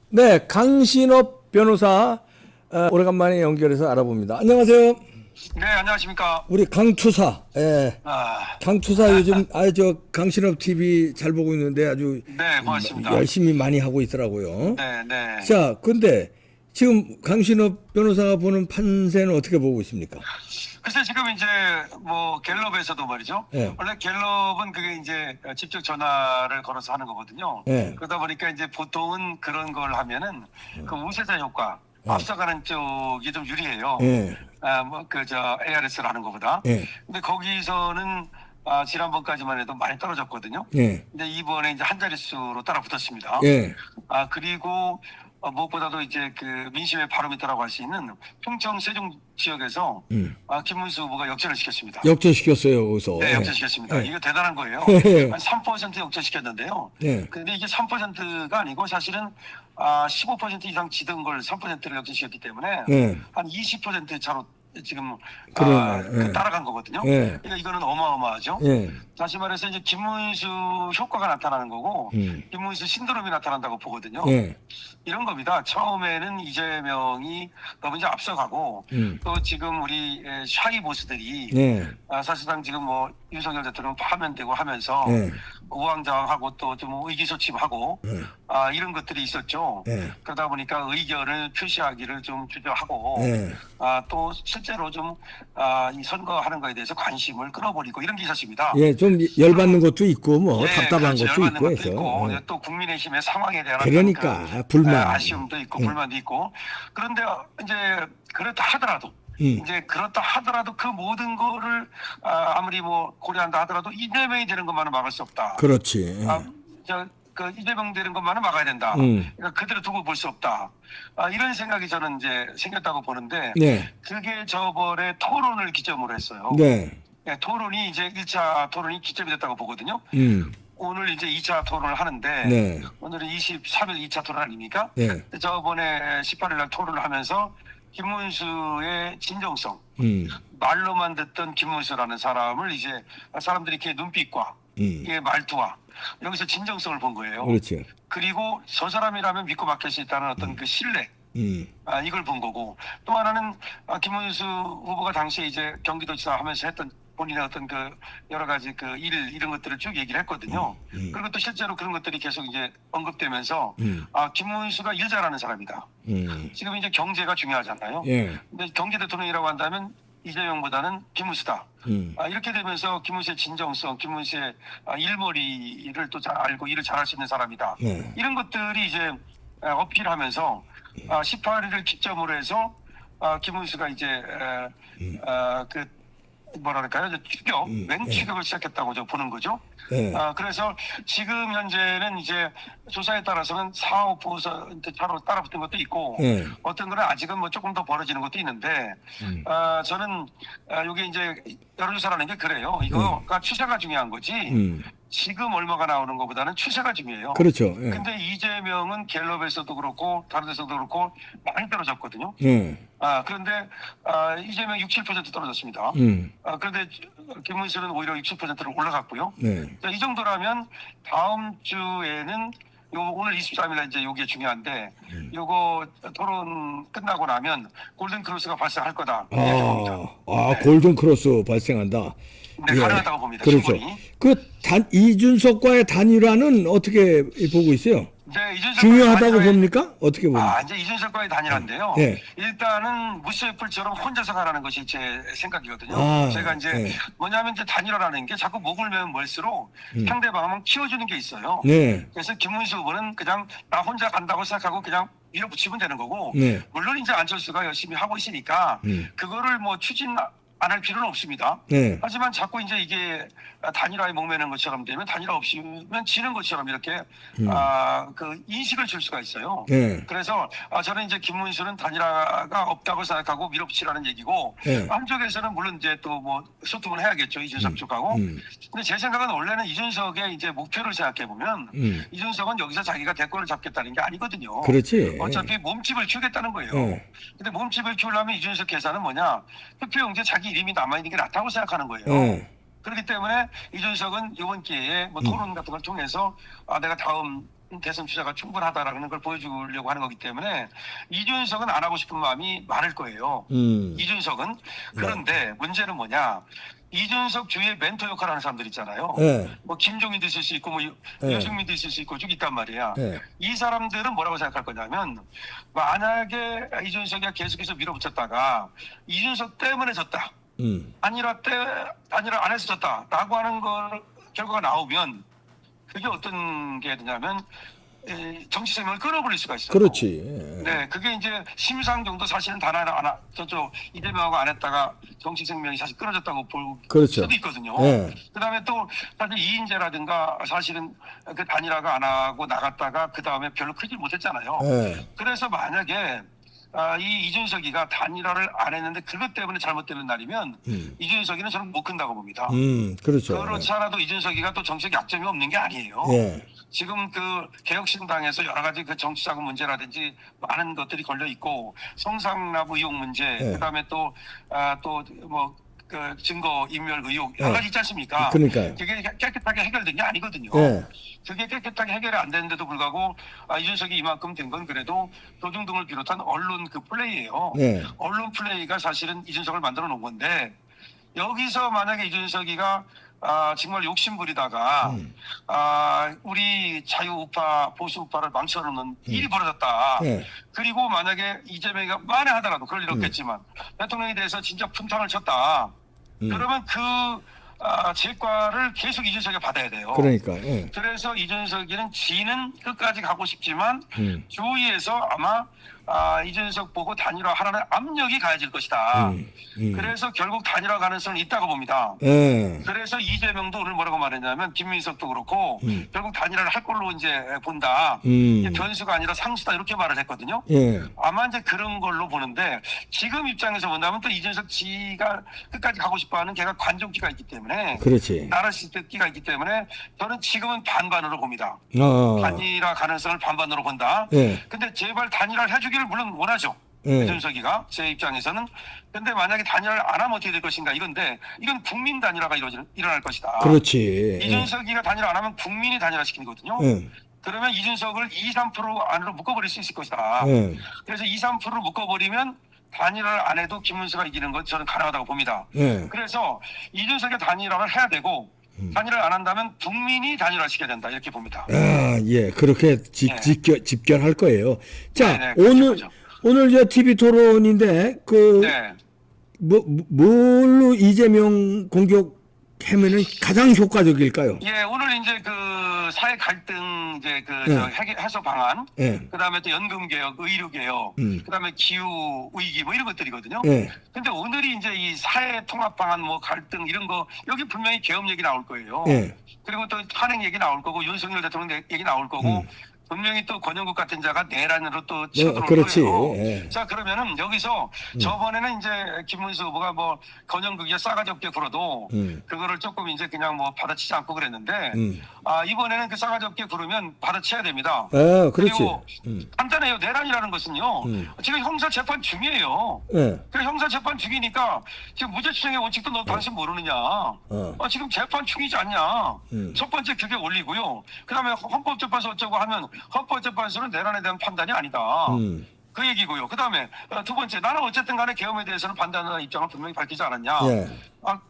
네, 강신업 변호사 오래간만에 연결해서 알아봅니다. 안녕하세요. 네, 안녕하십니까. 우리 강투사. 예. 아, 강투사 요즘 저 강신업 TV 잘 보고 있는데 아주 네, 고맙습니다. 열심히 많이 하고 있더라고요. 네, 네. 자, 근데 지금 강신업 변호사가 보는 판세는 어떻게 보고 있습니까? 글쎄, 지금 이제 뭐 갤럽에서도 말이죠. 예. 원래 갤럽은 그게 이제 직접 전화를 걸어서 하는 거거든요. 예. 그러다 보니까 이제 보통은 그런 걸 하면은 그 우세자 효과, 앞서가는 쪽이 좀 유리해요. 예. ARS를 하는 것보다. 예. 근데 거기서는 지난번까지만 해도 많이 떨어졌거든요. 예. 근데 이번에 이제 한 자릿수로 따라 붙었습니다. 예. 그리고 무엇보다도 이제 그 민심의 바로미터라고 할 수 있는 평청 세종 지역에서 김문수 후보가 역전을 시켰습니다. 역전시켰어요, 거기서. 네, 예. 역전시켰습니다. 예. 이거 대단한 거예요. 예. 한 3% 역전시켰는데요. 예. 근데 이게 3%가 아니고 사실은 15% 이상 지던 걸 3%를 역전시켰기 때문에 예. 한 20% 차로 지금 그러네. 예. 따라간 거거든요. 예. 그러니까 이거는 어마어마하죠. 예. 다시 말해서 이제 김문수 효과가 나타나는 거고 김문수 신드롬이 나타난다고 보거든요. 예. 이런 겁니다. 처음에는 이재명이 너무 이제 앞서가고 또 지금 우리 샤이 보스들이 예. 사실상 지금 뭐 윤석열 대통령 파면되고 하면서 예. 우왕좌왕하고 또 좀 의기소침하고 이런 것들이 있었죠. 예. 그러다 보니까 의견을 표시하기를 좀 주저하고 예. 또 실제로 좀 이 선거하는 거에 대해서 관심을 끌어버리고 이런 게 있었습니다. 예, 좀 열받는 것도 있고 뭐 예, 답답한 그렇죠. 것도 열받는 있고 것도 해서. 있고 예. 또 국민의힘의 상황에 대한 그러니까 어떤 불만. 아쉬움도 있고 불만도 있고 그런데 이제 그렇다 하더라도 이제 그렇다 하더라도 그 모든 거를 아무리 뭐 고려한다 하더라도 이재명이 되는 것만은 막을 수 없다. 그렇지. 그 이재명 되는 것만은 막아야 된다. 그러니까 그대로 두고 볼 수 없다. 이런 생각이 저는 이제 생겼다고 보는데 네. 그게 저번에 토론을 기점으로 했어요. 네. 네, 토론이 이제 1차 토론이 기점이 됐다고 보거든요. 오늘 이제 2차 토론을 하는데 네. 오늘은 23일 2차 토론 아닙니까? 네. 저번에 18일 날 토론을 하면서 김문수의 진정성, 말로만 듣던 김문수라는 사람을 이제 사람들이 이렇게 눈빛과 이게 말투와 여기서 진정성을 본 거예요. 그렇지. 그리고 저 사람이라면 믿고 맡길 수 있다는 어떤 그 신뢰. 이걸 본 거고 또 하나는 김문수 후보가 당시에 이제 경기도지사 하면서 했던 본인의 어떤 그 여러 가지 그 이런 것들을 쭉 얘기를 했거든요. 그리고 또 실제로 그런 것들이 계속 이제 언급되면서 김문수가 일 잘하는 사람이다. 지금 이제 경제가 중요하잖아요. 예. 근데 경제 대통령이라고 한다면 이재명보다는 김문수다. 이렇게 되면서 김문수의 진정성, 김문수의 일머리를 또 잘 알고 일을 잘할 수 있는 사람이다. 네. 이런 것들이 이제 어필하면서 18일을 기점으로 해서 김문수가 이제 그 뭐랄까요, 추격, 맹추격을 시작했다고 저 보는 거죠. 네. 그래서 지금 현재는 이제 조사에 따라서는 4, 5% 차로 따라붙은 것도 있고 네. 어떤 거는 아직은 뭐 조금 더 벌어지는 것도 있는데 저는 이게 이제 여론조사라는 게 그래요. 이거가 추세가 중요한 거지. 지금 얼마가 나오는 것보다는 추세가 중요해요. 그렇죠. 예. 근데 이재명은 갤럽에서도 그렇고 다른 데서도 그렇고 많이 떨어졌거든요. 예. 그런데 이재명 6, 7% 떨어졌습니다. 그런데 김문수는 오히려 6, 7%로 올라갔고요. 네. 자, 이 정도라면 다음 주에는 오늘 23일에 이제 요게 중요한데 요거 토론 끝나고 나면 골든 크로스가 발생할 거다. 골든 크로스 발생한다. 네, 예. 가능하다고 봅니다. 그렇죠. 충분히. 이준석과의 단일화는 어떻게 보고 있어요? 네, 이준석과의 중요하다고 단일화에- 봅니까? 어떻게 봅니까? 이제 이준석과의 단일화인데요. 네. 일단은 무쇠풀처럼 혼자서 가라는 것이 제 생각이거든요. 제가 이제 네. 뭐냐면 이제 단일화라는 게 자꾸 목을 매면 멀수록 상대방은 키워주는 게 있어요. 네. 그래서 김문수 후보는 그냥 나 혼자 간다고 생각하고 그냥 밀어붙이면 되는 거고 네. 물론 이제 안철수가 열심히 하고 있으니까 그거를 뭐 추진 안 할 필요는 없습니다. 네. 하지만 자꾸 이제 이게 단일화에 목매는 것처럼 되면 단일화 없이면 지는 것처럼 이렇게 그 인식을 줄 수가 있어요. 네. 그래서 저는 이제 김문수는 단일화가 없다고 생각하고 밀어붙이라는 얘기고 네. 한쪽에서는 물론 이제 또 뭐 소통을 해야겠죠, 이준석 쪽하고. 근데 제 생각은 원래는 이준석의 이제 목표를 생각해 보면 이준석은 여기서 자기가 대권을 잡겠다는 게 아니거든요. 그렇지. 어차피 몸집을 키우겠다는 거예요. 네. 근데 몸집을 키우려면 이준석 계산은 뭐냐? 투표용지에 자기 이름이 남아있는 게 낫다고 생각하는 거예요. 그렇기 때문에 이준석은 이번 기회에 뭐 토론 같은 걸 통해서 내가 다음 대선 주자가 충분하다라는 걸 보여주려고 하는 거기 때문에 이준석은 안 하고 싶은 마음이 많을 거예요. 이준석은. 그런데 문제는 뭐냐? 이준석 주위에 멘토 역할을 하는 사람들 있잖아요. 예. 뭐 김종인도 있을 수 있고 뭐 예. 유승민도 있을 수 있고 쭉 있단 말이야. 예. 이 사람들은 뭐라고 생각할 거냐면 만약에 이준석이 계속해서 밀어붙였다가 이준석 때문에 졌다. 단일화 안 해서 졌다라고 하는 걸 결과가 나오면 그게 어떤 게 되냐면 정치 생명을 끊어버릴 수가 있어요. 그렇지. 예. 네, 그게 이제 심상정도 사실은 단 하나 저쪽 이재명하고 안 했다가 정치 생명이 사실 끊어졌다고 볼 그렇죠. 수도 있거든요. 예. 그다음에 또 사실 이인재라든가 사실은 그 단일화가 안 하고 나갔다가 그 다음에 별로 크지 못했잖아요. 예. 그래서 만약에 이 이준석이가 단일화를 안 했는데 그것 때문에 잘못되는 날이면 이준석이는 저는 못 큰다고 봅니다. 그렇죠. 그렇지 않아도 이준석이가 또 정책 약점이 없는 게 아니에요. 예. 지금 그 개혁신당에서 여러 가지 그 정치자금 문제라든지 많은 것들이 걸려 있고 성상납 의혹 문제, 예. 그다음에 또 뭐 그 증거 인멸 의혹 여러 예. 가지 있지 않습니까? 그러니까요. 그게 깨끗하게 해결된 게 아니거든요. 예. 그게 깨끗하게 해결이 안 되는데도 불구하고 이준석이 이만큼 된 건 그래도 조중동을 비롯한 언론 그 플레이예요. 네. 언론 플레이가 사실은 이준석을 만들어 놓은 건데 여기서 만약에 이준석이가 정말 욕심부리다가 우리 자유우파 보수우파를 망쳐놓는 일이 벌어졌다. 네. 그리고 만약에 이재명이가 만에하더라도 그럴 일 없겠지만 대통령에 대해서 진짜 품탕을 쳤다. 그러면 그 제과를 계속 이준석이 받아야 돼요. 그러니까. 예. 그래서 이준석이는 지는 끝까지 가고 싶지만 주위에서 아마 이준석 보고 단일화 하라는 압력이 가해질 것이다. 그래서 결국 단일화 가능성은 있다고 봅니다. 예. 그래서 이재명도 오늘 뭐라고 말했냐면 김민석도 그렇고 결국 단일화를 할 걸로 이제 본다. 이게 변수가 아니라 상수다 이렇게 말을 했거든요. 예. 아마 이제 그런 걸로 보는데 지금 입장에서 본다면 또 이준석 지가 끝까지 가고 싶어하는 걔가 관종기가 있기 때문에 그렇지. 나라시대기가 있기 때문에 저는 지금은 반반으로 봅니다. 어. 단일화 가능성을 반반으로 본다. 예. 근데 제발 단일화를 해주기를 물론 원하죠. 예. 이준석이가 제 입장에서는. 근데 만약에 단일화를 안 하면 어떻게 될 것인가 이건데 이건 국민 단일화가 일어날 것이다. 그렇지. 이준석이가 단일화 안 하면 국민이 단일화 시키는 거거든요. 예. 그러면 이준석을 2, 3% 안으로 묶어버릴 수 있을 것이다. 예. 그래서 2, 3%를 묶어버리면 단일화를 안 해도 김문수가 이기는 건 저는 가능하다고 봅니다. 예. 그래서 이준석의 단일화를 해야 되고 단일화를 안 한다면 국민이 단일화시켜야 된다 이렇게 봅니다. 예. 그렇게 네. 집결할 거예요. 자, 네, 그렇죠, 그렇죠. 오늘 저 TV 토론인데 네. 뭘로 이재명 공격하면은 가장 효과적일까요? 예, 오늘 이제 그 사회 갈등 이제 그 해소 방안, 예. 그다음에 또 연금 개혁, 의료 개혁, 그다음에 기후 위기 뭐 이런 것들이거든요. 예. 근데 오늘이 이제 이 사회 통합 방안 뭐 갈등 이런 거 여기 분명히 계엄 얘기 나올 거예요. 예. 그리고 또 탄핵 얘기 나올 거고 윤석열 대통령 얘기 나올 거고 분명히 또 권영국 같은 자가 내란으로 또 치어들어올 그렇지. 거예요. 예. 자, 그러면은 여기서 저번에는 이제 김문수 후보가 뭐 권영국이 싸가지 없게 굴어도 그거를 조금 이제 그냥 뭐 받아치지 않고 그랬는데 이번에는 그 싸가지 없게 굴으면 받아쳐야 됩니다. 그렇지. 그리고 간단해요. 내란이라는 것은요. 지금 형사 재판 중이에요. 예. 그 형사 재판 중이니까 지금 무죄추정의 원칙도 너 당신 모르느냐? 지금 재판 중이지 않냐? 첫 번째 그게 올리고요. 그다음에 헌법재판소 어쩌고 하면 헌법재판소는 내란에 대한 판단이 아니다. 그 얘기고요. 그다음에 두 번째, 나는 어쨌든 간에 계엄에 대해서는 반대하는 입장을 분명히 밝히지 않았냐. 예.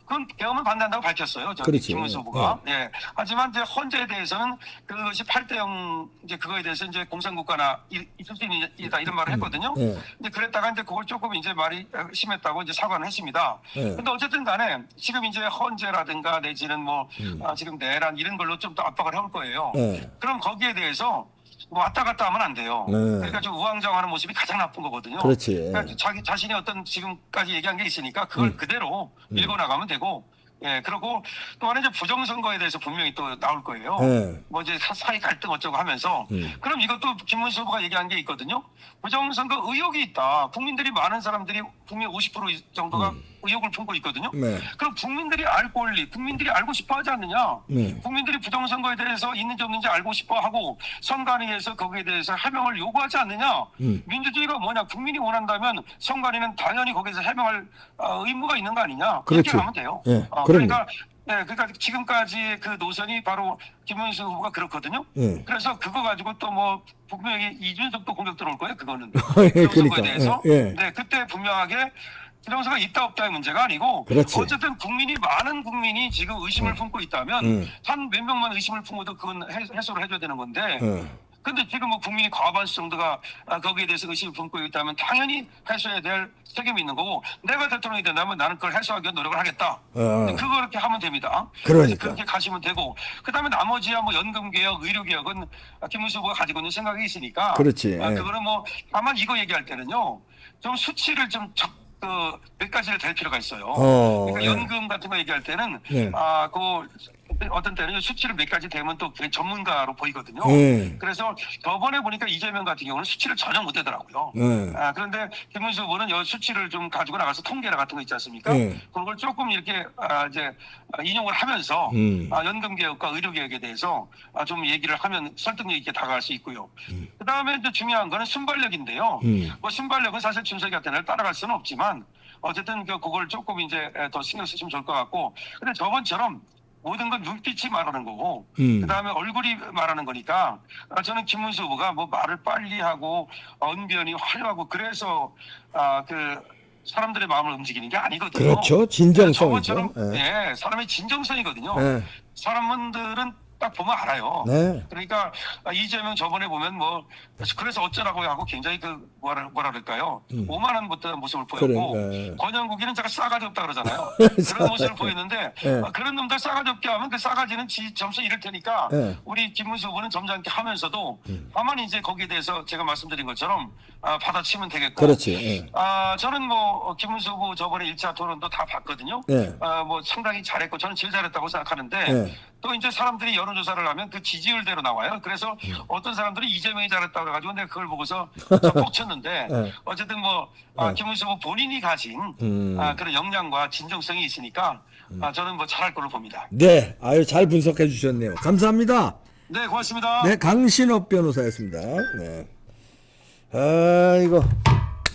그건 계엄을 반대한다고 밝혔어요. 그렇지. 김문수 후보가. 예. 하지만 이제 헌재에 대해서는 그것이 8대0 이제 그거에 대해서 이제 공산국가나 있을 수 있다 이런 말을 했거든요. 예. 근데 그랬다가 이제 그걸 조금 이제 말이 심했다고 이제 사과는 했습니다. 예. 근데 어쨌든 간에 지금 이제 헌재라든가 내지는 뭐 지금 내란 이런 걸로 좀 더 압박을 해올 거예요. 예. 그럼 거기에 대해서 뭐 왔다 갔다 하면 안 돼요. 그러니까 좀 우왕좌왕하는 모습이 가장 나쁜 거거든요. 그렇지. 그러니까 자기 자신이 어떤 지금까지 얘기한 게 있으니까 그걸 그대로 밀고 나가면 되고, 예, 그리고 또 하나 이제 부정선거에 대해서 분명히 또 나올 거예요. 뭐 이제 사회 갈등 어쩌고 하면서 그럼 이것도 김문수 후보가 얘기한 게 있거든요. 부정선거 의혹이 있다. 국민들이 많은 사람들이 국민 50% 정도가 의혹을 품고 있거든요. 네. 그럼 국민들이 알 권리, 국민들이 알고 싶어하지 않느냐? 국민들이 부정선거에 대해서 있는지 없는지 알고 싶어하고 선관위에서 거기에 대해서 해명을 요구하지 않느냐? 민주주의가 뭐냐? 국민이 원한다면 선관위는 당연히 거기에서 해명할 의무가 있는 거 아니냐? 그렇죠. 그렇게 가면 돼요. 예. 그러니까 네, 그러니까 지금까지 그 노선이 바로 김문수 후보가 그렇거든요. 그래서 그거 가지고 또 뭐 분명히 이준석도 공격 들어올 거예요. 그거는 예, 부정선거에 그러니까. 대해서. 예, 예. 네, 그때 분명하게 부정선거가 있다 없다의 문제가 아니고 그렇지. 어쨌든 많은 국민이 지금 의심을 품고 있다면 한 몇 명만 의심을 품어도 그건 해소를 해줘야 되는 건데. 근데 지금 뭐 국민이 과반수 정도가 거기에 대해서 의심을 품고 있다면 당연히 해소해야 될 책임이 있는 거고, 내가 대통령이 된다면 나는 그걸 해소하기 위해 노력을 하겠다. 그렇게 하면 됩니다. 그러니까. 그렇게 가시면 되고, 그다음에 나머지야 뭐 연금 개혁, 의료 개혁은 김문수 후보가 가지고 있는 생각이 있으니까. 그렇지. 그거는 뭐 다만 이거 얘기할 때는요, 좀 수치를 좀 몇 가지를 댈 필요가 있어요. 그러니까 예. 연금 같은 거 얘기할 때는 예. 어떤 때는 수치를 몇 가지 대면 또 전문가로 보이거든요. 예. 그래서 저번에 보니까 이재명 같은 경우는 수치를 전혀 못 대더라고요. 그런데 김문수 후보는 이 수치를 좀 가지고 나가서 통계라 같은 거 있지 않습니까? 그런 걸 조금 이렇게 이제 인용을 하면서 연금 개혁과 의료 개혁에 대해서 좀 얘기를 하면 설득력 있게 다가갈 수 있고요. 그다음에 이제 중요한 거는 순발력인데요. 뭐 순발력은 사실 준석이 같은 애를 따라갈 수는 없지만 어쨌든 그걸 조금 이제 더 신경 쓰시면 좋을 것 같고, 근데 저번처럼 모든 건 눈빛이 말하는 거고 그다음에 얼굴이 말하는 거니까 저는 김문수 후보가 뭐 말을 빨리 하고 언변이 화려하고 그래서 그 사람들의 마음을 움직이는 게 아니거든요. 그렇죠. 진정성이죠. 저번처럼 사람의 진정성이거든요. 예. 사람들은 딱 보면 알아요. 네. 그러니까 이재명 저번에 보면 뭐 그래서 어쩌라고 하고 굉장히 뭐라 그럴까요? 오만한 모습을 보였고, 그래, 권영국이는 제가 싸가지 없다 그러잖아요. 그런 모습을 보였는데 그런 놈들 싸가지 없게 하면 그 싸가지는 점수 잃을 테니까 우리 김문수 후보는 점잖게 하면서도 다만 이제 거기에 대해서 제가 말씀드린 것처럼 받아치면 되겠고. 그렇지. 저는 뭐 김문수 후보 저번에 1차 토론도 다 봤거든요. 뭐 상당히 잘했고 저는 제일 잘했다고 생각하는데 또 이제 사람들이 여론조사를 하면 그 지지율대로 나와요. 그래서 어떤 사람들이 이재명이 잘했다고 그래가지고 내가 그걸 보고서 꼭 쳤는데 어쨌든 뭐 김문수 후보 본인이 가진 그런 역량과 진정성이 있으니까 저는 뭐 잘할 걸로 봅니다. 네, 아유 잘 분석해 주셨네요. 감사합니다. 네, 고맙습니다. 네, 강신업 변호사였습니다. 네. 이거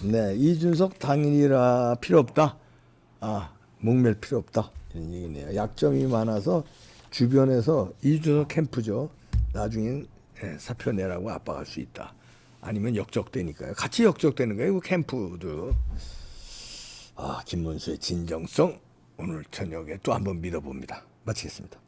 네, 이준석 당일이라 필요 없다. 목맬 필요 없다. 이런 얘기네요. 약점이 많아서 주변에서 이준석 캠프죠. 나중엔 사표 내라고 압박할 수 있다. 아니면 역적되니까요. 같이 역적되는 거예요. 캠프도. 김문수의 진정성 오늘 저녁에 또 한번 믿어봅니다. 마치겠습니다.